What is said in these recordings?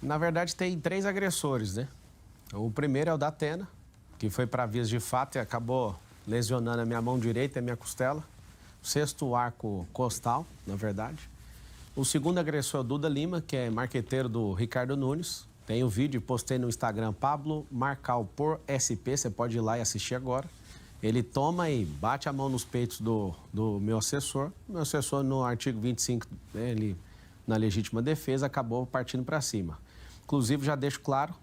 Na verdade, tem 3 agressores, né? O primeiro é o da Atena, que foi para vias de fato e acabou lesionando a minha mão direita e a minha costela. O 6º arco costal, na verdade. O segundo agressor é o Duda Lima, que é marqueteiro do Ricardo Nunes. Tem o vídeo, postei no Instagram, Pablo Marcal por SP, você pode ir lá e assistir agora. Ele toma e bate a mão nos peitos do meu assessor. Meu assessor, no artigo 25, ele, na legítima defesa, acabou partindo para cima. Inclusive, já deixo claro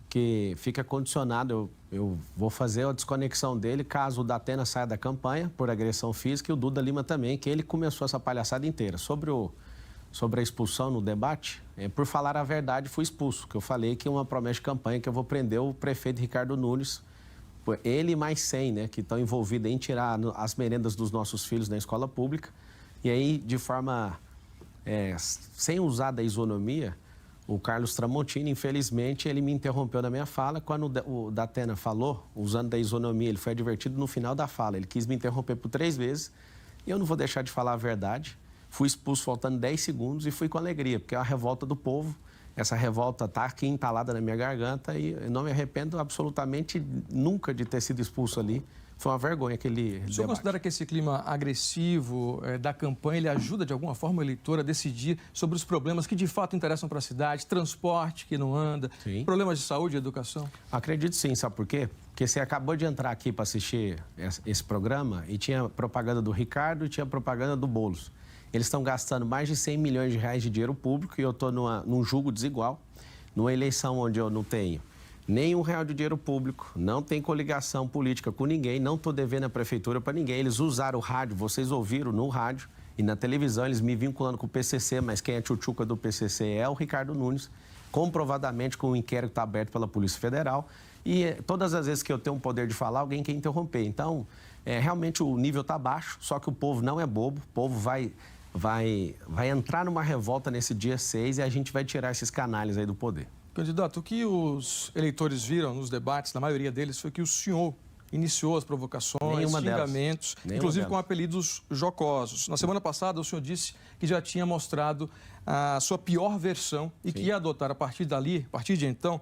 que fica condicionado, eu vou fazer a desconexão dele caso o Datena saia da campanha por agressão física e o Duda Lima também, que ele começou essa palhaçada inteira. Sobre a expulsão no debate, por falar a verdade, fui expulso, que eu falei que é uma promessa de campanha que eu vou prender o prefeito Ricardo Nunes, ele e mais 100, né, que estão envolvidos em tirar as merendas dos nossos filhos na escola pública. E aí, de forma, sem usar da isonomia, o Carlos Tramontini, infelizmente, ele me interrompeu na minha fala. Quando o Datena falou, usando da isonomia, ele foi advertido no final da fala. Ele quis me interromper por 3 vezes e eu não vou deixar de falar a verdade. Fui expulso faltando 10 segundos e fui com alegria, porque é a revolta do povo. Essa revolta está aqui entalada na minha garganta e eu não me arrependo absolutamente nunca de ter sido expulso ali. Foi uma vergonha aquele debate. O senhor considera que esse clima agressivo da campanha, ele ajuda de alguma forma o eleitor a decidir sobre os problemas que de fato interessam para a cidade, transporte que não anda, Sim. Problemas de saúde e educação? Acredito sim, sabe por quê? Porque você acabou de entrar aqui para assistir esse programa e tinha propaganda do Ricardo e tinha propaganda do Boulos. Eles estão gastando mais de 100 milhões de reais de dinheiro público e eu estou num julgo desigual, numa eleição onde eu não tenho nem R$1 de dinheiro público, não tem coligação política com ninguém, não estou devendo a prefeitura para ninguém. Eles usaram o rádio, vocês ouviram no rádio e na televisão, eles me vinculando com o PCC, mas quem é tchutchuca do PCC é o Ricardo Nunes, comprovadamente com o inquérito está aberto pela Polícia Federal. E todas as vezes que eu tenho um poder de falar, alguém quer interromper. Então, realmente o nível está baixo, só que o povo não é bobo, o povo vai entrar numa revolta nesse dia 6 e a gente vai tirar esses canalhas aí do poder. Candidato, o que os eleitores viram nos debates, na maioria deles, foi que o senhor iniciou as provocações, xingamentos, inclusive com apelidos jocosos. Na semana passada, o senhor disse que já tinha mostrado a sua pior versão e que ia adotar, a partir de então,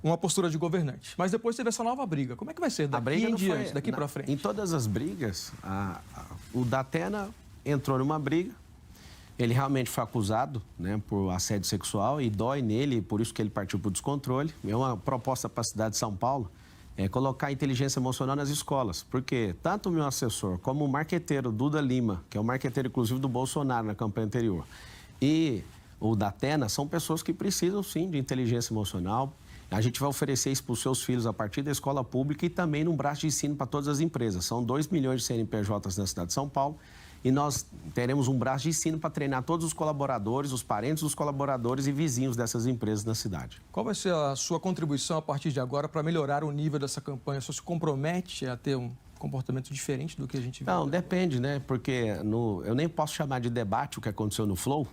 uma postura de governante. Mas depois teve essa nova briga. Como é que vai ser daqui em diante, daqui para frente? Em todas as brigas, o Datena entrou numa briga. Ele realmente foi acusado, né, por assédio sexual e dói nele, por isso que ele partiu para o descontrole. É uma proposta para a cidade de São Paulo, colocar a inteligência emocional nas escolas, porque tanto o meu assessor como o marqueteiro Duda Lima, que é o marqueteiro inclusive do Bolsonaro na campanha anterior, e o Datena são pessoas que precisam sim de inteligência emocional. A gente vai oferecer isso para os seus filhos a partir da escola pública e também num braço de ensino para todas as empresas. São 2 milhões de CNPJs na cidade de São Paulo. E nós teremos um braço de ensino para treinar todos os colaboradores, os parentes dos colaboradores e vizinhos dessas empresas na cidade. Qual vai ser a sua contribuição a partir de agora para melhorar o nível dessa campanha? O senhor se compromete a ter um comportamento diferente do que a gente viu? Não, depende, né? Porque eu nem posso chamar de debate o que aconteceu no Flow.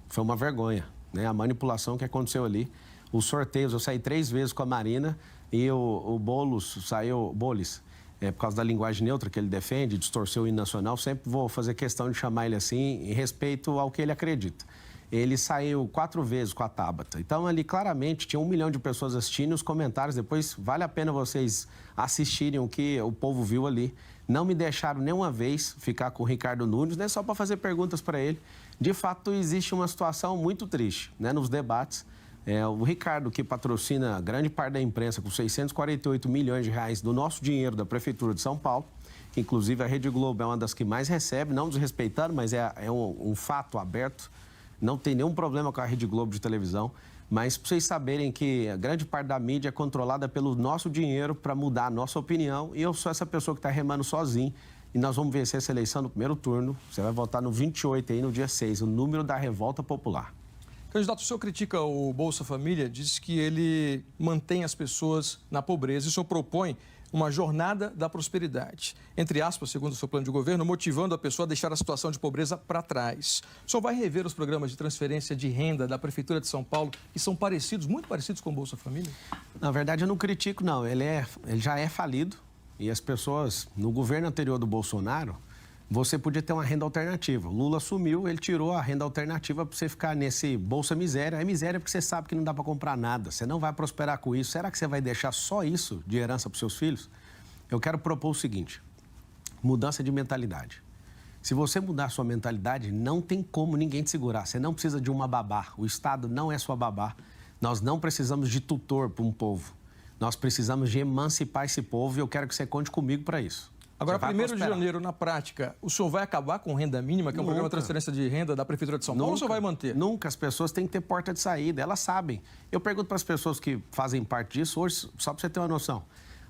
Foi uma vergonha, né? A manipulação que aconteceu ali. Os sorteios, eu saí 3 vezes com a Marina e o Boulos saiu... Bolis. Por causa da linguagem neutra que ele defende, distorceu o hino nacional, sempre vou fazer questão de chamar ele assim, em respeito ao que ele acredita. Ele saiu 4 vezes com a Tabata. Então, ali, claramente, tinha 1 milhão de pessoas assistindo e os comentários, depois, vale a pena vocês assistirem o que o povo viu ali. Não me deixaram nenhuma vez ficar com o Ricardo Nunes, né, só para fazer perguntas para ele. De fato, existe uma situação muito triste, né, nos debates. O Ricardo, que patrocina grande parte da imprensa com 648 milhões de reais do nosso dinheiro da Prefeitura de São Paulo, que inclusive a Rede Globo é uma das que mais recebe, não desrespeitando, mas é um fato aberto, não tem nenhum problema com a Rede Globo de televisão, mas para vocês saberem que a grande parte da mídia é controlada pelo nosso dinheiro para mudar a nossa opinião e eu sou essa pessoa que está remando sozinho e nós vamos vencer essa eleição no primeiro turno, você vai votar no 28 aí no dia 6, o número da revolta popular. Candidato, o senhor critica o Bolsa Família, diz que ele mantém as pessoas na pobreza e o senhor propõe uma jornada da prosperidade, entre aspas, segundo o seu plano de governo, motivando a pessoa a deixar a situação de pobreza para trás. O senhor vai rever os programas de transferência de renda da Prefeitura de São Paulo, que são parecidos, muito parecidos com o Bolsa Família? Na verdade, eu não critico, não. Ele já é falido e as pessoas, no governo anterior do Bolsonaro, você podia ter uma renda alternativa. O Lula assumiu, ele tirou a renda alternativa para você ficar nesse Bolsa Miséria. É miséria porque você sabe que não dá para comprar nada, você não vai prosperar com isso. Será que você vai deixar só isso de herança para os seus filhos? Eu quero propor o seguinte, mudança de mentalidade. Se você mudar a sua mentalidade, não tem como ninguém te segurar. Você não precisa de uma babá. O Estado não é sua babá. Nós não precisamos de tutor para um povo. Nós precisamos de emancipar esse povo e eu quero que você conte comigo para isso. Agora, 1º de janeiro, na prática, o senhor vai acabar com renda mínima, que é um programa de transferência de renda da Prefeitura de São Paulo, ou o senhor vai manter? Nunca. As pessoas têm que ter porta de saída, elas sabem. Eu pergunto para as pessoas que fazem parte disso, hoje, só para você ter uma noção,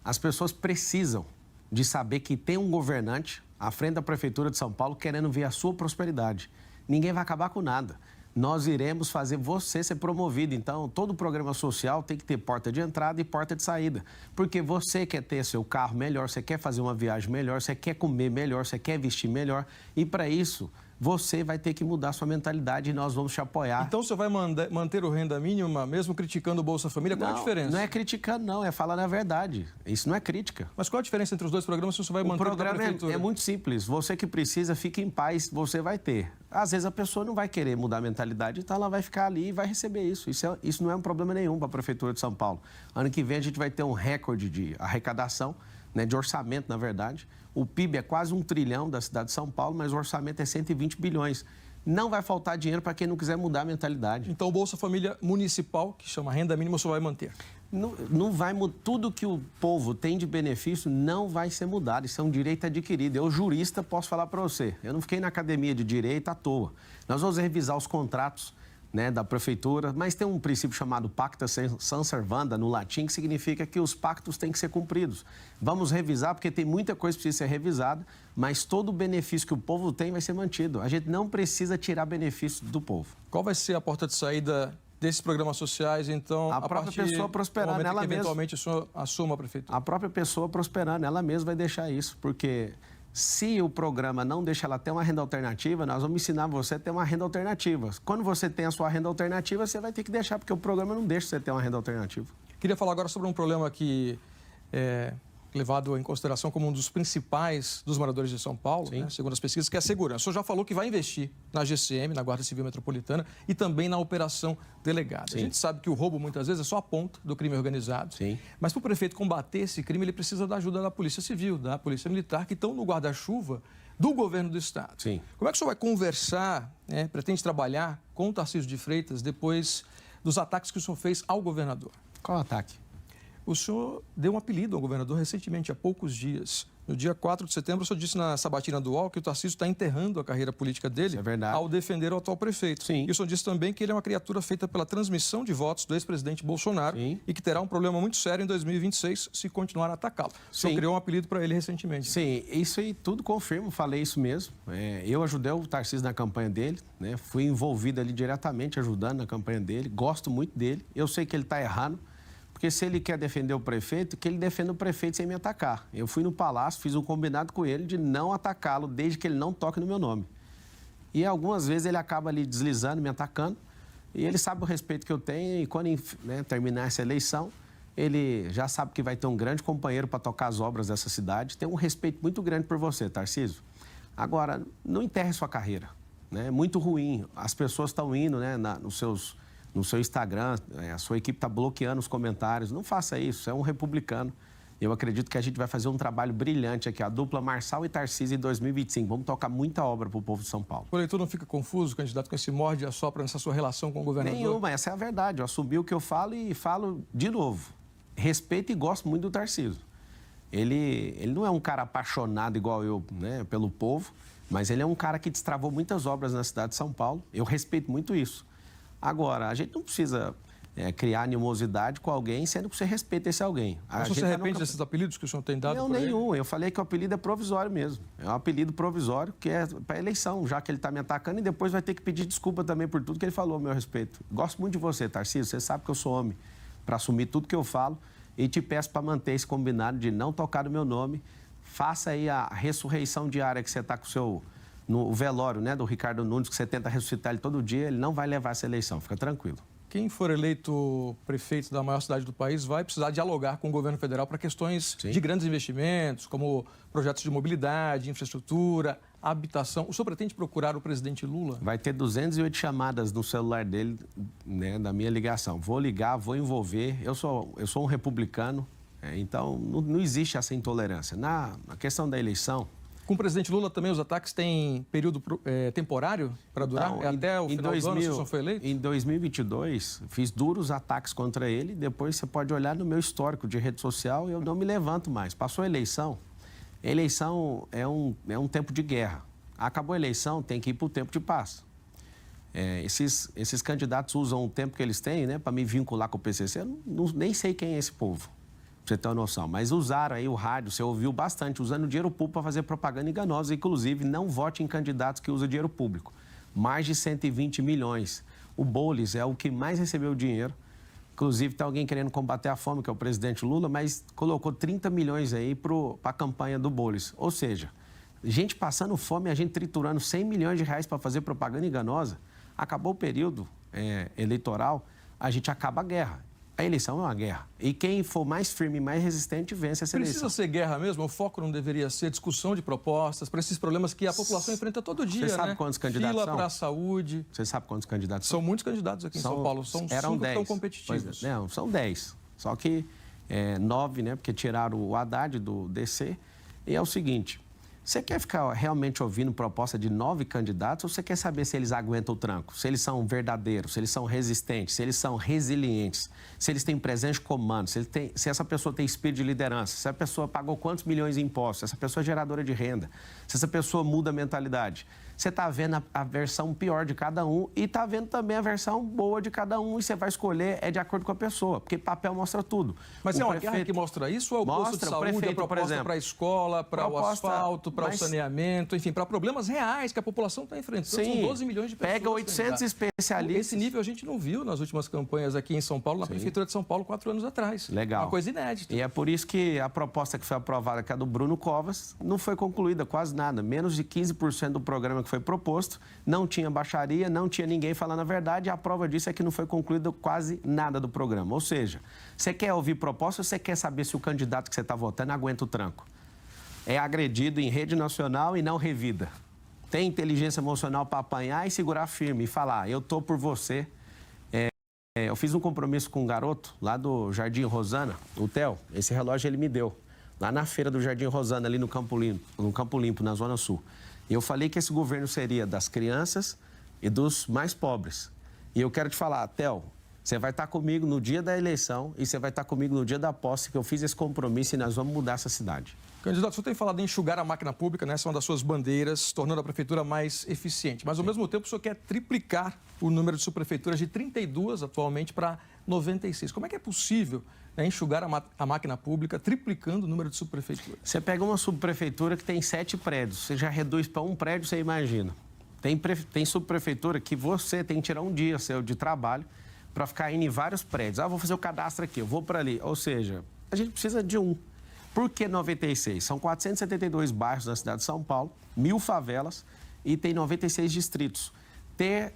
as pessoas precisam de saber que tem um governante à frente da Prefeitura de São Paulo querendo ver a sua prosperidade. Ninguém vai acabar com nada. Nós iremos fazer você ser promovido. Então, todo programa social tem que ter porta de entrada e porta de saída. Porque você quer ter seu carro melhor, você quer fazer uma viagem melhor, você quer comer melhor, você quer vestir melhor. E, para isso, você vai ter que mudar sua mentalidade e nós vamos te apoiar. Então, você vai manter o renda mínima, mesmo criticando o Bolsa Família? Qual a diferença? Não é criticando, não. É falando a verdade. Isso não é crítica. Mas qual a diferença entre os dois programas se você vai manter o programa é muito simples. Você que precisa, fique em paz, você vai ter. Às vezes a pessoa não vai querer mudar a mentalidade, então ela vai ficar ali e vai receber isso. Isso não é um problema nenhum para a Prefeitura de São Paulo. Ano que vem a gente vai ter um recorde de arrecadação, né, de orçamento, na verdade. O PIB é quase 1 trilhão da cidade de São Paulo, mas o orçamento é 120 bilhões. Não vai faltar dinheiro para quem não quiser mudar a mentalidade. Então, o Bolsa Família Municipal, que chama renda mínima, você vai manter? Não vai mudar. Tudo que o povo tem de benefício não vai ser mudado. Isso é um direito adquirido. Eu, jurista, posso falar para você. Eu não fiquei na academia de direito à toa. Nós vamos revisar os contratos, né, da prefeitura, mas tem um princípio chamado pacta sunt servanda, no latim, que significa que os pactos têm que ser cumpridos. Vamos revisar, porque tem muita coisa que precisa ser revisada, mas todo o benefício que o povo tem vai ser mantido. A gente não precisa tirar benefício do povo. Qual vai ser a porta de saída desses programas sociais, então, a própria pessoa prosperando ela mesma. Eventualmente o senhor assuma a prefeitura? A própria pessoa prosperando, ela mesma vai deixar isso, porque se o programa não deixa ela ter uma renda alternativa, nós vamos ensinar você a ter uma renda alternativa. Quando você tem a sua renda alternativa, você vai ter que deixar, porque o programa não deixa você ter uma renda alternativa. Queria falar agora sobre um problema que é levado em consideração como um dos principais dos moradores de São Paulo, né, segundo as pesquisas, que é a segurança. O senhor já falou que vai investir na GCM, na Guarda Civil Metropolitana, e também na Operação Delegada. Sim. A gente sabe que o roubo, muitas vezes, é só a ponta do crime organizado. Sim. Mas para o prefeito combater esse crime, ele precisa da ajuda da Polícia Civil, da Polícia Militar, que estão no guarda-chuva do governo do Estado. Sim. Como é que o senhor vai conversar, né, pretende trabalhar com o Tarcísio de Freitas depois dos ataques que o senhor fez ao governador? Qual ataque? O senhor deu um apelido ao governador recentemente, há poucos dias. No dia 4 de setembro, o senhor disse na sabatina do UOL que o Tarcísio está enterrando a carreira política dele ao defender o atual prefeito. Sim. E o senhor disse também que ele é uma criatura feita pela transmissão de votos do ex-presidente Bolsonaro. Sim. E que terá um problema muito sério em 2026 se continuar a atacá-lo. O senhor criou um apelido para ele recentemente. Sim, isso aí tudo confirmo, falei isso mesmo. Eu ajudei o Tarcísio na campanha dele, né? Fui envolvido ali diretamente, ajudando na campanha dele, gosto muito dele. Eu sei que ele está errando. Porque se ele quer defender o prefeito, que ele defenda o prefeito sem me atacar. Eu fui no Palácio, fiz um combinado com ele de não atacá-lo desde que ele não toque no meu nome. E algumas vezes ele acaba ali deslizando, me atacando, e ele sabe o respeito que eu tenho, e quando, né, terminar essa eleição, ele já sabe que vai ter um grande companheiro para tocar as obras dessa cidade. Tem um respeito muito grande por você, Tarcísio. Agora, não enterre sua carreira, né? É muito ruim. As pessoas estão indo, né, no seu Instagram, a sua equipe está bloqueando os comentários. Não faça isso, é um republicano. Eu acredito que a gente vai fazer um trabalho brilhante aqui, a dupla Marçal e Tarcísio em 2025. Vamos tocar muita obra para o povo de São Paulo. O eleitor não fica confuso, candidato, com esse morde e assopra nessa sua relação com o governador? Nenhuma, essa é a verdade. Eu assumi o que eu falo e falo de novo. Respeito e gosto muito do Tarcísio. Ele não é um cara apaixonado igual eu, né, pelo povo, mas ele é um cara que destravou muitas obras na cidade de São Paulo. Eu respeito muito isso. Agora, a gente não precisa criar animosidade com alguém, sendo que você respeita esse alguém. Mas você se arrepende desses apelidos que o senhor tem dado? Não, nenhum. Eu falei que o apelido é provisório mesmo. É um apelido provisório que é para eleição, já que ele está me atacando, e depois vai ter que pedir desculpa também por tudo que ele falou a meu respeito. Gosto muito de você, Tarcísio. Você sabe que eu sou homem para assumir tudo que eu falo, e te peço para manter esse combinado de não tocar no meu nome. Faça aí a ressurreição diária que você está com no velório, né, do Ricardo Nunes, que você tenta ressuscitar ele todo dia. Ele não vai levar essa eleição, fica tranquilo. Quem for eleito prefeito da maior cidade do país vai precisar dialogar com o governo federal para questões de grandes investimentos, como projetos de mobilidade, infraestrutura, habitação. O senhor pretende procurar o presidente Lula? Vai ter 208 chamadas no celular dele, né, da minha ligação. Vou ligar, vou envolver. Eu sou um republicano, então não existe essa intolerância. Na questão da eleição... Com o presidente Lula também os ataques têm período temporário para durar? Então, até o final do ano, se o senhor foi eleito? Em 2022, fiz duros ataques contra ele. Depois você pode olhar no meu histórico de rede social, eu não me levanto mais. Passou a eleição. Eleição é um tempo de guerra. Acabou a eleição, tem que ir para o tempo de paz. Esses candidatos usam o tempo que eles têm, né, para me vincular com o PCC. Eu nem sei quem é esse povo, pra você ter uma noção. Mas usaram aí o rádio, você ouviu bastante, usando dinheiro público para fazer propaganda enganosa. Inclusive, não vote em candidatos que usam dinheiro público. Mais de 120 milhões. O Boulos é o que mais recebeu dinheiro. Inclusive, está alguém querendo combater a fome, que é o presidente Lula, mas colocou 30 milhões aí para a campanha do Boulos. Ou seja, gente passando fome, a gente triturando 100 milhões de reais para fazer propaganda enganosa. Acabou o período eleitoral, a gente acaba a guerra. A eleição é uma guerra. E quem for mais firme e mais resistente vence essa eleição. Precisa ser guerra mesmo? O foco não deveria ser discussão de propostas para esses problemas que a população enfrenta todo dia, Você sabe quantos candidatos Fila são? para a saúde. Você sabe quantos candidatos são? São muitos candidatos aqui em São Paulo. São 5 que estão competitivos. Pois é, não, são 10. Só que 9, né? Porque tiraram o Haddad do DC. E é o seguinte... Você quer ficar realmente ouvindo proposta de 9 candidatos ou você quer saber se eles aguentam o tranco? Se eles são verdadeiros, se eles são resistentes, se eles são resilientes, se eles têm presença de comando, se essa pessoa tem espírito de liderança, se a pessoa pagou quantos milhões em impostos, se essa pessoa é geradora de renda, se essa pessoa muda a mentalidade. Você está vendo a versão pior de cada um e está vendo também a versão boa de cada um e você vai escolher de acordo com a pessoa, porque papel mostra tudo. Mas é uma guerra que mostra isso ou é o posto de saúde, a proposta para a escola, para o asfalto, para o saneamento, enfim, para problemas reais que a população está enfrentando? Sim, são 12 milhões de pessoas. Pega 800 especialistas. Esse nível a gente não viu nas últimas campanhas aqui em São Paulo, na Prefeitura de São Paulo, 4 anos atrás. Legal. Uma coisa inédita. E é por isso que a proposta que foi aprovada, que é a do Bruno Covas, não foi concluída quase nada. Menos de 15% do programa que foi proposto, não tinha baixaria, não tinha ninguém falando a verdade, e a prova disso é que não foi concluído quase nada do programa. Ou seja, você quer ouvir proposta ou você quer saber se o candidato que você está votando aguenta o tranco? É agredido em rede nacional e não revida. Tem inteligência emocional para apanhar e segurar firme e falar, eu estou por você. Eu fiz um compromisso com um garoto lá do Jardim Rosana, o Theo, esse relógio ele me deu, lá na feira do Jardim Rosana, ali no Campo Limpo, na Zona Sul. E eu falei que esse governo seria das crianças e dos mais pobres. E eu quero te falar, Theo, você vai estar comigo no dia da eleição e você vai estar comigo no dia da posse, que eu fiz esse compromisso e nós vamos mudar essa cidade. Candidato, o senhor tem falado em enxugar a máquina pública, né? Essa é uma das suas bandeiras, tornando a prefeitura mais eficiente. Mas, ao mesmo tempo, o senhor quer triplicar o número de subprefeituras de 32 atualmente para 96. Como é que é possível, né, enxugar a máquina pública, triplicando o número de subprefeituras? Você pega uma subprefeitura que tem 7 prédios, você já reduz para um prédio, você imagina. Tem subprefeitura que você tem que tirar um dia seu de trabalho para ficar indo em vários prédios. Vou fazer o cadastro aqui, eu vou para ali. Ou seja, a gente precisa de um. Por que 96? São 472 bairros na cidade de São Paulo, 1.000 favelas e tem 96 distritos. Ter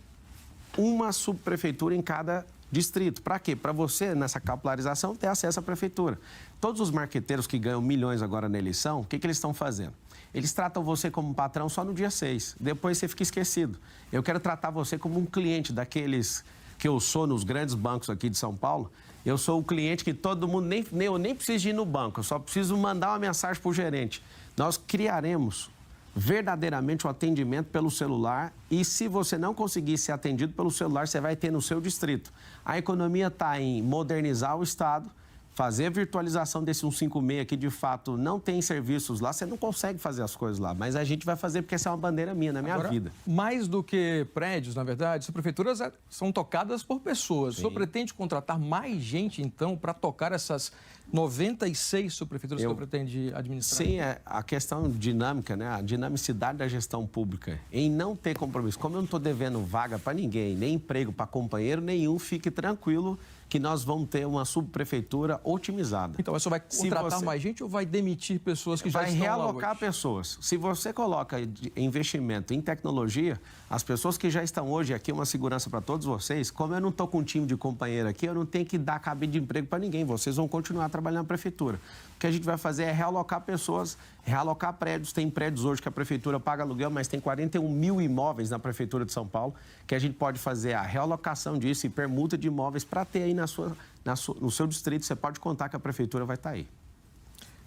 uma subprefeitura em cada distrito. Para quê? Para você, nessa capilarização, ter acesso à prefeitura. Todos os marqueteiros que ganham milhões agora na eleição, o que eles estão fazendo? Eles tratam você como patrão só no dia 6. Depois você fica esquecido. Eu quero tratar você como um cliente daqueles que eu sou nos grandes bancos aqui de São Paulo. Eu sou o cliente que todo mundo, eu nem preciso ir no banco, eu só preciso mandar uma mensagem para o gerente. Nós criaremos verdadeiramente o atendimento pelo celular e se você não conseguir ser atendido pelo celular, você vai ter no seu distrito. A economia está em modernizar o Estado, fazer a virtualização desse 156 que de fato não tem serviços lá, você não consegue fazer as coisas lá, mas a gente vai fazer porque essa é uma bandeira minha, na minha vida. Mais do que prédios, na verdade, as prefeituras são tocadas por pessoas. Sim. O senhor pretende contratar mais gente, então, para tocar essas 96 subprefeituras que o senhor pretende administrar? Sim, a questão dinâmica, né? A dinamicidade da gestão pública, em não ter compromisso. Como eu não estou devendo vaga para ninguém, nem emprego para companheiro nenhum, fique tranquilo que nós vamos ter uma subprefeitura otimizada. Então, você vai contratar mais gente ou vai demitir pessoas que já estão lá hoje? Vai realocar pessoas. Se você coloca investimento em tecnologia, as pessoas que já estão hoje aqui, uma segurança para todos vocês, como eu não estou com um time de companheiro aqui, eu não tenho que dar cabide de emprego para ninguém, vocês vão continuar trabalhando. trabalhar na prefeitura. O que a gente vai fazer é realocar pessoas, realocar prédios. Tem prédios hoje que a prefeitura paga aluguel, mas tem 41 mil imóveis na prefeitura de São Paulo, que a gente pode fazer a realocação disso e permuta de imóveis para ter aí no seu distrito. Você pode contar que a prefeitura vai estar aí.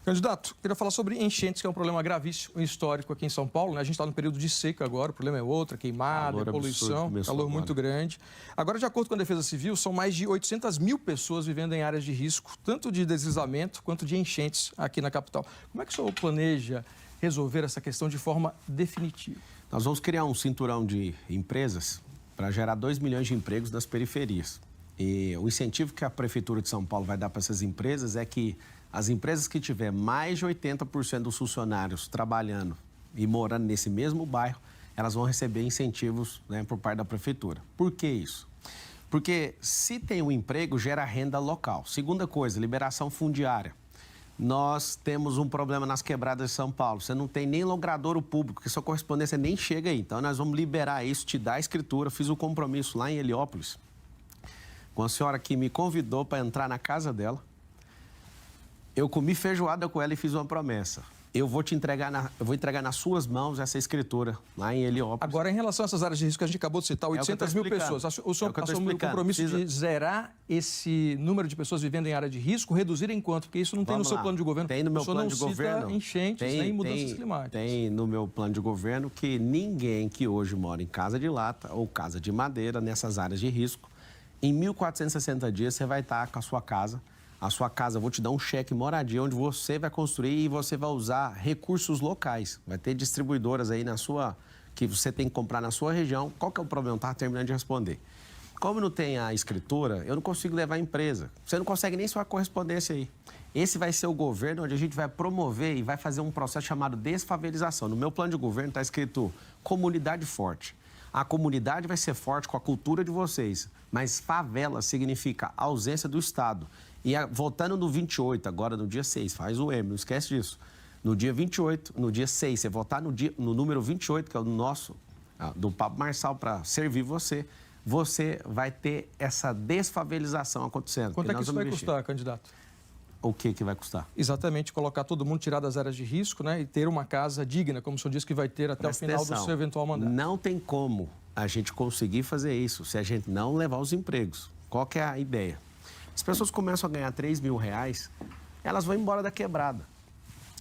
Candidato, queria falar sobre enchentes, que é um problema gravíssimo, histórico aqui em São Paulo, né? A gente está no período de seca agora, o problema é outro, queimada, poluição, calor muito grande. Agora, de acordo com a Defesa Civil, são mais de 800 mil pessoas vivendo em áreas de risco, tanto de deslizamento quanto de enchentes aqui na capital. Como é que o senhor planeja resolver essa questão de forma definitiva? Nós vamos criar um cinturão de empresas para gerar 2 milhões de empregos nas periferias. E o incentivo que a Prefeitura de São Paulo vai dar para essas empresas é que as empresas que tiver mais de 80% dos funcionários trabalhando e morando nesse mesmo bairro, elas vão receber incentivos, né, por parte da prefeitura. Por que isso? Porque se tem um emprego, gera renda local. Segunda coisa, liberação fundiária. Nós temos um problema nas quebradas de São Paulo. Você não tem nem logradouro público, que sua correspondência nem chega aí. Então, nós vamos liberar isso, te dar a escritura. Fiz o compromisso lá em Heliópolis com a senhora que me convidou para entrar na casa dela. Eu comi feijoada com ela e fiz uma promessa. Eu vou entregar nas suas mãos essa escritura lá em Heliópolis. Agora, em relação a essas áreas de risco que a gente acabou de citar, 800 mil pessoas. O senhor assumiu o compromisso de zerar esse número de pessoas vivendo em área de risco, reduzir em quanto? Porque isso não tem no seu plano de governo. Tem no meu plano de governo. O senhor não cita enchentes nem mudanças climáticas. Tem no meu plano de governo que ninguém que hoje mora em casa de lata ou casa de madeira, nessas áreas de risco, em 1.460 dias você vai estar com a sua casa. A sua casa, eu vou te dar um cheque moradia, onde você vai construir e você vai usar recursos locais. Vai ter distribuidoras aí que você tem que comprar na sua região. Qual que é o problema? Estava terminando de responder. Como não tem a escritura, eu não consigo levar a empresa. Você não consegue nem sua correspondência aí. Esse vai ser o governo onde a gente vai promover e vai fazer um processo chamado desfavelização. No meu plano de governo está escrito comunidade forte. A comunidade vai ser forte com a cultura de vocês, mas favela significa ausência do Estado. E voltando no 28, agora no dia 6, faz o M, não esquece disso. No dia 28, no dia 6, você votar no número 28, que é o nosso, do Pablo Marçal, para servir você, você vai ter essa desfavelização acontecendo. Quanto é que isso vai custar, candidato? O que vai custar? Exatamente, colocar todo mundo, tirar das áreas de risco, né, e ter uma casa digna, como o senhor disse que vai ter até o final do seu eventual mandato. Não tem como a gente conseguir fazer isso se a gente não levar os empregos. Qual que é a ideia? As pessoas começam a ganhar R$3.000, elas vão embora da quebrada.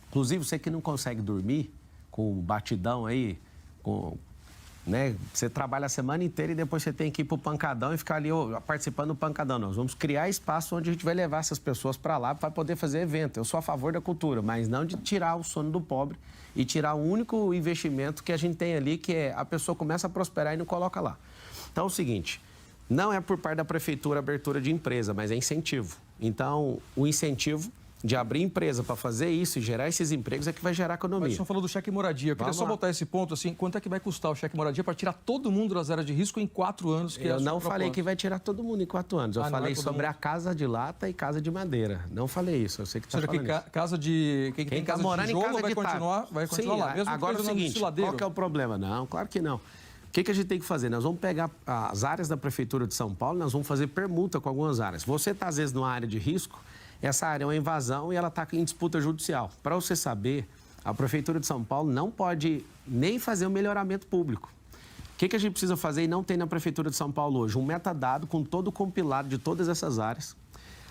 Inclusive, você que não consegue dormir com batidão aí, né? Você trabalha a semana inteira e depois você tem que ir para o pancadão e ficar ali participando do pancadão. Nós vamos criar espaço onde a gente vai levar essas pessoas para lá para poder fazer evento. Eu sou a favor da cultura, mas não de tirar o sono do pobre e tirar o único investimento que a gente tem ali, que é a pessoa começa a prosperar e não coloca lá. Então, é o seguinte... Não é por parte da prefeitura a abertura de empresa, mas é incentivo. Então, o incentivo de abrir empresa para fazer isso e gerar esses empregos é que vai gerar economia. Mas o senhor falou do cheque moradia. Eu queria só botar esse ponto, assim, quanto é que vai custar o cheque moradia para tirar todo mundo das áreas de risco em 4 anos? Eu não falei que vai tirar todo mundo em 4 anos. Eu falei sobre a casa de lata e casa de madeira. Não falei isso, eu sei que está falando isso. Casa de... Quem tem casa de tijolo vai continuar lá. Mesmo agora é o seguinte, qual que é o problema? Não, claro que não. O que a gente tem que fazer? Nós vamos pegar as áreas da Prefeitura de São Paulo, nós vamos fazer permuta com algumas áreas. Você está, às vezes, numa área de risco, essa área é uma invasão e ela está em disputa judicial. Para você saber, a Prefeitura de São Paulo não pode nem fazer um melhoramento público. O que a gente precisa fazer e não tem na Prefeitura de São Paulo hoje? Um metadado com todo o compilado de todas essas áreas.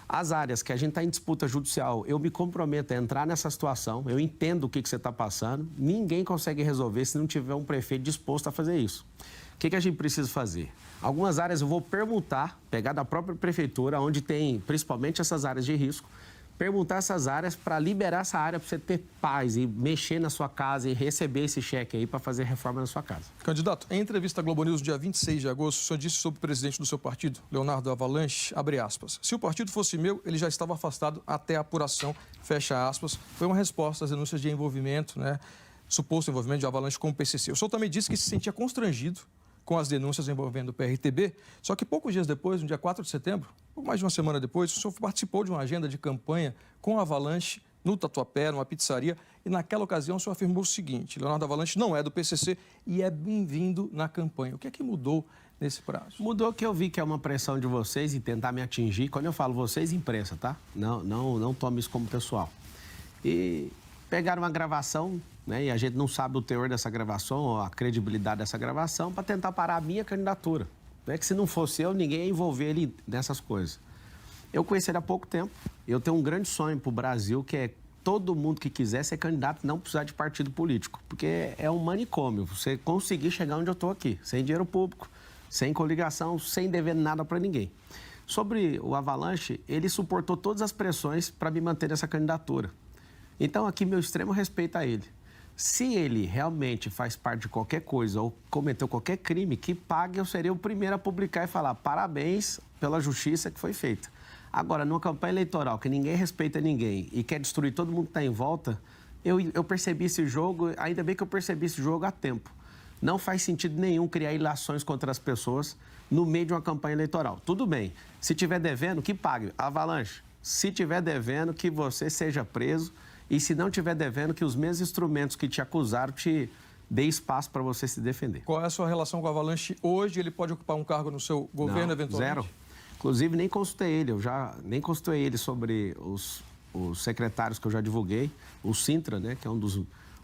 As áreas que a gente está em disputa judicial, eu me comprometo a entrar nessa situação, eu entendo o que você está passando, ninguém consegue resolver se não tiver um prefeito disposto a fazer isso. O que a gente precisa fazer? Algumas áreas eu vou permutar, pegar da própria prefeitura, onde tem principalmente essas áreas de risco, permutar essas áreas para liberar essa área para você ter paz e mexer na sua casa e receber esse cheque aí para fazer reforma na sua casa. Candidato, em entrevista à Globo News, dia 26 de agosto, o senhor disse sobre o presidente do seu partido, Leonardo Avalanche, abre aspas, se o partido fosse meu, ele já estava afastado até a apuração, fecha aspas. Foi uma resposta às denúncias de envolvimento, né, suposto envolvimento de Avalanche com o PCC. O senhor também disse que se sentia constrangido com as denúncias envolvendo o PRTB, só que poucos dias depois, no dia 4 de setembro, pouco mais de uma semana depois, o senhor participou de uma agenda de campanha com a Avalanche no Tatuapé, numa pizzaria, e naquela ocasião o senhor afirmou o seguinte, Leonardo Avalanche não é do PCC e é bem-vindo na campanha. O que é que mudou nesse prazo? Mudou que eu vi que é uma pressão de vocês e tentar me atingir. Quando eu falo vocês, imprensa, tá? Não tome isso como pessoal. E pegaram uma gravação, né? E a gente não sabe o teor dessa gravação ou a credibilidade dessa gravação para tentar parar a minha candidatura. Não é que se não fosse eu, ninguém ia envolver ele nessas coisas. Eu conheci ele há pouco tempo. Eu tenho um grande sonho para o Brasil, que é todo mundo que quiser ser candidato não precisar de partido político. Porque é um manicômio. Você conseguir chegar onde eu estou aqui, sem dinheiro público, sem coligação, sem dever nada para ninguém. Sobre o Avalanche, ele suportou todas as pressões para me manter nessa candidatura. Então, aqui, meu extremo respeito a ele. Se ele realmente faz parte de qualquer coisa ou cometeu qualquer crime, que pague, eu seria o primeiro a publicar e falar parabéns pela justiça que foi feita. Agora, numa campanha eleitoral que ninguém respeita ninguém e quer destruir todo mundo que está em volta, eu percebi esse jogo, ainda bem que eu percebi esse jogo a tempo. Não faz sentido nenhum criar ilações contra as pessoas no meio de uma campanha eleitoral. Tudo bem, se tiver devendo, que pague. Avalanche, se tiver devendo, que você seja preso. E se não tiver devendo, que os mesmos instrumentos que te acusaram te dê espaço para você se defender. Qual é a sua relação com o Avalanche hoje? Ele pode ocupar um cargo no seu governo, eventualmente? Zero. Inclusive, nem consultei ele. Nem consultei ele sobre os secretários que eu já divulguei. O Sintra, né, que é um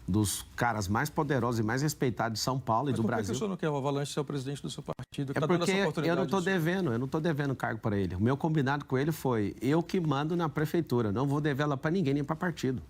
dos caras mais poderosos e mais respeitados de São Paulo e do Brasil. Mas por que o senhor não quer o Avalanche ser o presidente do seu partido? É porque eu não estou devendo cargo para ele. O meu combinado com ele foi eu que mando na prefeitura. Não vou dever ela para ninguém, nem para partido.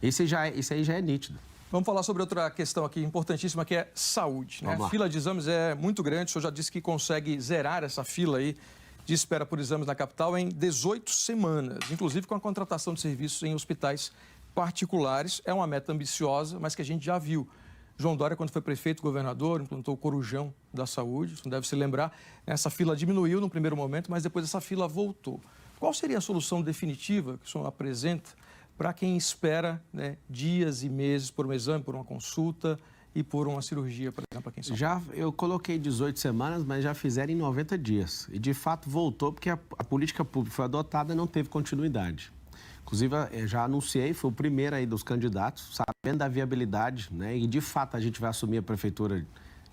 Isso aí já é nítido. Vamos falar sobre outra questão aqui importantíssima, que é saúde, né? A fila de exames é muito grande. O senhor já disse que consegue zerar essa fila aí de espera por exames na capital em 18 semanas, inclusive com a contratação de serviços em hospitais particulares. É uma meta ambiciosa, mas que a gente já viu. João Dória, quando foi prefeito, governador, implantou o Corujão da Saúde, você não deve se lembrar. Essa fila diminuiu no primeiro momento, mas depois essa fila voltou. Qual seria a solução definitiva que o senhor apresenta para quem espera, né, dias e meses por um exame, por uma consulta e por uma cirurgia, por exemplo, aqui em São Paulo? Eu coloquei 18 semanas, mas já fizeram em 90 dias. E, de fato, voltou porque a política pública foi adotada e não teve continuidade. Inclusive, eu já anunciei, fui o primeiro aí dos candidatos, sabendo da viabilidade, né? E, de fato, a gente vai assumir a prefeitura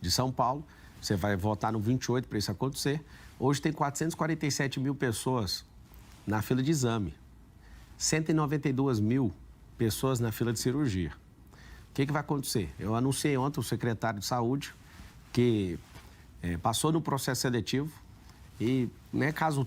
de São Paulo. Você vai votar no 28 para isso acontecer. Hoje tem 447 mil pessoas na fila de exame. 192 mil pessoas na fila de cirurgia. O que vai acontecer? Eu anunciei ontem o secretário de Saúde, que passou no processo seletivo e, né, caso